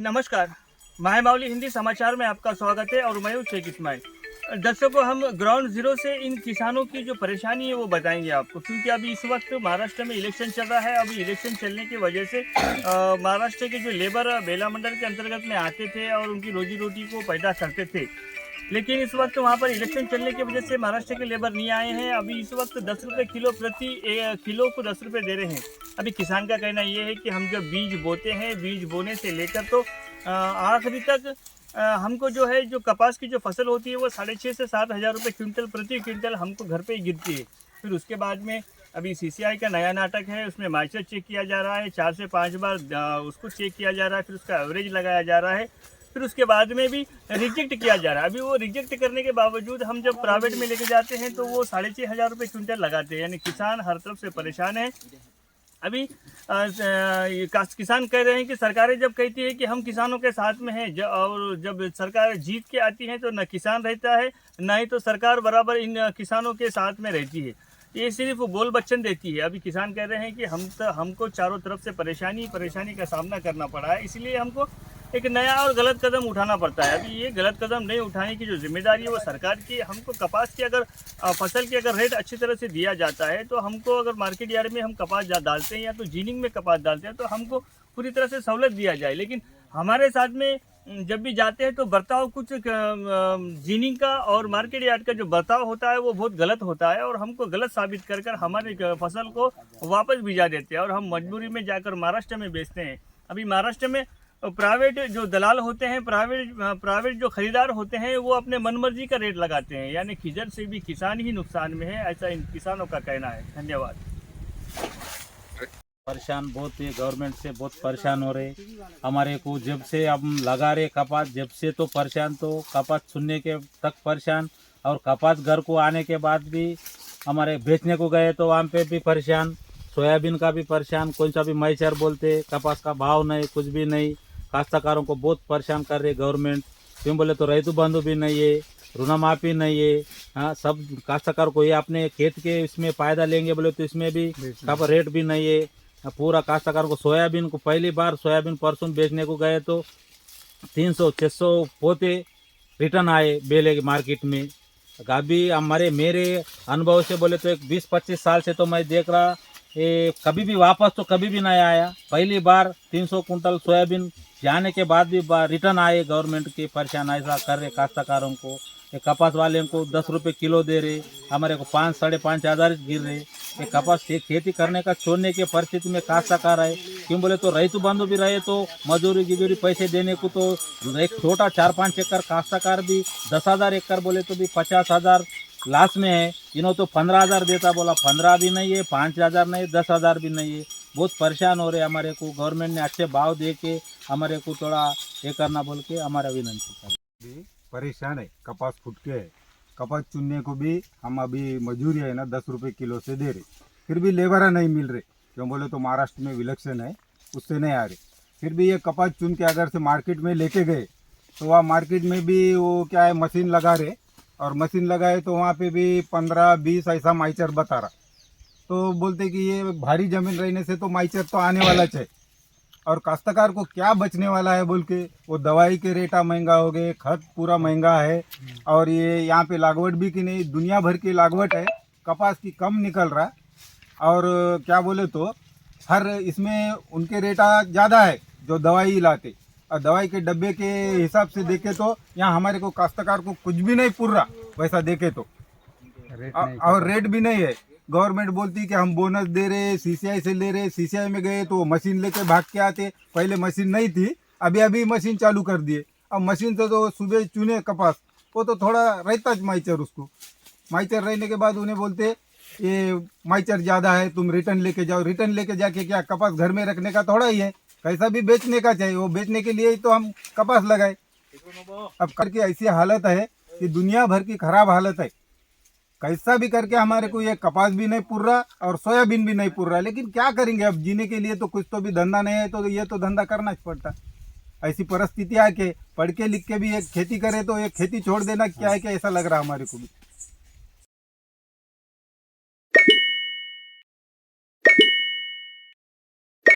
नमस्कार, माहिमावली हिंदी समाचार में आपका स्वागत है और मैं हूं शेख इस्माइल। दर्शकों, हम ग्राउंड जीरो से इन किसानों की जो परेशानी है वो बताएंगे आपको, क्योंकि अभी इस वक्त महाराष्ट्र में इलेक्शन चल रहा है। अभी इलेक्शन चलने की वजह से महाराष्ट्र के जो लेबर बेला मंडल के अंतर्गत में आते थे और उनकी रोजी रोटी को पैदा करते थे, लेकिन इस वक्त वहाँ पर इलेक्शन चलने की वजह से महाराष्ट्र के लेबर नहीं आए हैं। अभी इस वक्त 10 रुपये किलो प्रति किलो को 10 रुपये दे रहे हैं। अभी किसान का कहना ये है कि हम जब बीज बोते हैं, बीज बोने से लेकर तो आखिरी तक हमको जो है जो कपास की जो फसल होती है वो 6,500 से 7,000 रुपये क्विंटल प्रति क्विंटल हमको घर पे ही गिरती है। फिर उसके बाद में अभी CCI का नया नाटक है, उसमें मार्चर चेक किया जा रहा है, 4 से 5 बार उसको चेक किया जा रहा है, फिर उसका एवरेज लगाया जा रहा है, फिर उसके बाद में भी रिजेक्ट किया जा रहा है। अभी वो रिजेक्ट करने के बावजूद हम जब प्राइवेट में लेके जाते हैं तो वो 6,500 रुपये क्विंटल लगाते हैं। यानी किसान हर तरफ से परेशान है। अभी किसान कह रहे हैं कि सरकारें जब कहती है कि हम किसानों के साथ में हैं, और जब सरकार जीत के आती है तो न किसान रहता है, न ही तो सरकार बराबर इन किसानों के साथ में रहती है। ये सिर्फ बोल बच्चन देती है। अभी किसान कह रहे हैं कि हमको चारों तरफ से परेशानी का सामना करना पड़ा है, इसलिए हमको एक नया और गलत कदम उठाना पड़ता है। अभी ये गलत कदम नहीं उठाने की जो जिम्मेदारी है वो सरकार की। हमको कपास की अगर फसल की अगर रेट अच्छी तरह से दिया जाता है तो हमको, अगर मार्केट यार्ड में हम कपास डालते हैं या तो जीनिंग में कपास डालते हैं तो हमको पूरी तरह से सहूलत दिया जाए। लेकिन हमारे साथ में जब भी जाते हैं तो बर्ताव कुछ जीनिंग का और मार्केट यार्ड का जो बर्ताव होता है वो बहुत गलत होता है और हमको गलत साबित कर हमारे फसल को वापस भिजा देते हैं और हम मजबूरी में जाकर महाराष्ट्र में बेचते हैं। अभी महाराष्ट्र में प्राइवेट जो दलाल होते हैं, प्राइवेट जो खरीदार होते हैं वो अपने मनमर्जी का रेट लगाते हैं। यानी खिजर से भी किसान ही नुकसान में है, ऐसा इन किसानों का कहना है। धन्यवाद। परेशान बहुत है, गवर्नमेंट से बहुत परेशान हो रहे हमारे को। जब से हम लगा रहे कपास, जब से तो परेशान, तो कपास सुनने के तक परेशान, और कपास घर को आने के बाद भी हमारे बेचने को गए तो वहाँ पे भी परेशान, सोयाबीन का भी परेशान, कौन सा भी मैचर बोलते, कपास का भाव नहीं, कुछ भी नहीं। काश्तकारों को बहुत परेशान कर रही गवर्नमेंट। क्यों बोले तो रैतु बंधु भी नहीं है, ऋणमाफी नहीं है। हाँ, सब काश्तकार को ये अपने खेत के इसमें फायदा लेंगे बोले तो इसमें भी कब रेट भी नहीं है। पूरा काश्तकार को सोयाबीन को, पहली बार सोयाबीन परसों बेचने को गए तो 300-600 पोते रिटर्न आए बेले मार्केट में। अभी मेरे अनुभव से बोले तो एक 20-25 साल से तो मैं देख रहा, ये कभी भी वापस तो कभी भी नहीं आया। पहली बार 300 कुंटल सोयाबीन जाने के बाद भी रिटर्न आए। गवर्नमेंट के परेशान ऐसा कर रहे काश्तकारों को। ये कपास वाले को 10 रुपये किलो दे रहे, हमारे को 5-5.5 हज़ार गिर रहे। ये कपास खेती करने का छोड़ने की परिस्थिति में काश्तकार है। क्यों बोले तो रैतु बंधु भी रहे तो मजदूरी गिजूरी पैसे देने को तो एक छोटा 4-5 एकड़ काश्तकार भी 10,000 एकड़ बोले तो भी 50,000 लास्ट में है। इन्हों तो 15,000 देता, बोला 15 भी नहीं है, 5,000 नहीं, 10,000 भी नहीं है। बहुत परेशान हो रहे हमारे को। गवर्नमेंट ने अच्छे भाव दे के हमारे को थोड़ा ये करना बोल के हमारा विनंती कर। परेशान है, कपास फूट के है। कपास चुनने को भी हम अभी मजूरी है ना 10 रुपये किलो से दे रहे, फिर भी लेबर नहीं मिल रहे। क्यों बोले तो महाराष्ट्र में इलेक्शन है, उससे नहीं आ रहे। फिर भी ये कपास चुन के अगर से मार्केट में लेके गए तो वहाँ मार्केट में भी वो क्या है, मशीन लगा रहे, और मशीन लगाए तो वहाँ पे भी 15-20 ऐसा माइचर बता रहा। तो बोलते कि ये भारी जमीन रहने से तो माइचर तो आने वाला है, और काश्तकार को क्या बचने वाला है बोल के। वो दवाई के रेटा महंगा हो गए, खत पूरा महंगा है, और ये यहाँ पे लागवट भी कि नहीं, दुनिया भर की लागवट है, कपास की कम निकल रहा। और क्या बोले तो हर इसमें उनके रेटा ज़्यादा है जो दवाई लाते, और दवाई के डब्बे के हिसाब से देखे तो यहाँ हमारे को काश्तकार को कुछ भी नहीं पुर रहा वैसा देखे तो। और रेट भी नहीं है। गवर्नमेंट बोलती कि हम बोनस दे रहे, CCI से ले रहे। CCI में गए तो मशीन लेके भाग के आते। पहले मशीन नहीं थी, अभी मशीन चालू कर दिए। अब मशीन से तो सुबह चुने कपास, वो तो थोड़ा रहता माइचर, उसको माइचर रहने के बाद उन्हें बोलते ये माइचर ज़्यादा है, तुम रिटर्न लेके जाओ। रिटर्न लेके जाके क्या, कपास घर में रखने का थोड़ा ही है, कैसा भी बेचने का चाहिए। वो बेचने के लिए ही तो हम कपास लगाए। अब करके ऐसी हालत है कि दुनिया भर की खराब हालत है। कैसा भी करके हमारे को ये कपास भी नहीं पुर रहा और सोयाबीन भी नहीं पुर रहा। लेकिन क्या करेंगे, अब जीने के लिए तो कुछ तो भी धंधा नहीं है, तो ये तो धंधा करना ही पड़ता। ऐसी परिस्थिति है कि पढ़ के लिख के भी एक खेती करे तो एक खेती छोड़ देना क्या है, क्या ऐसा लग रहा हमारे को भी।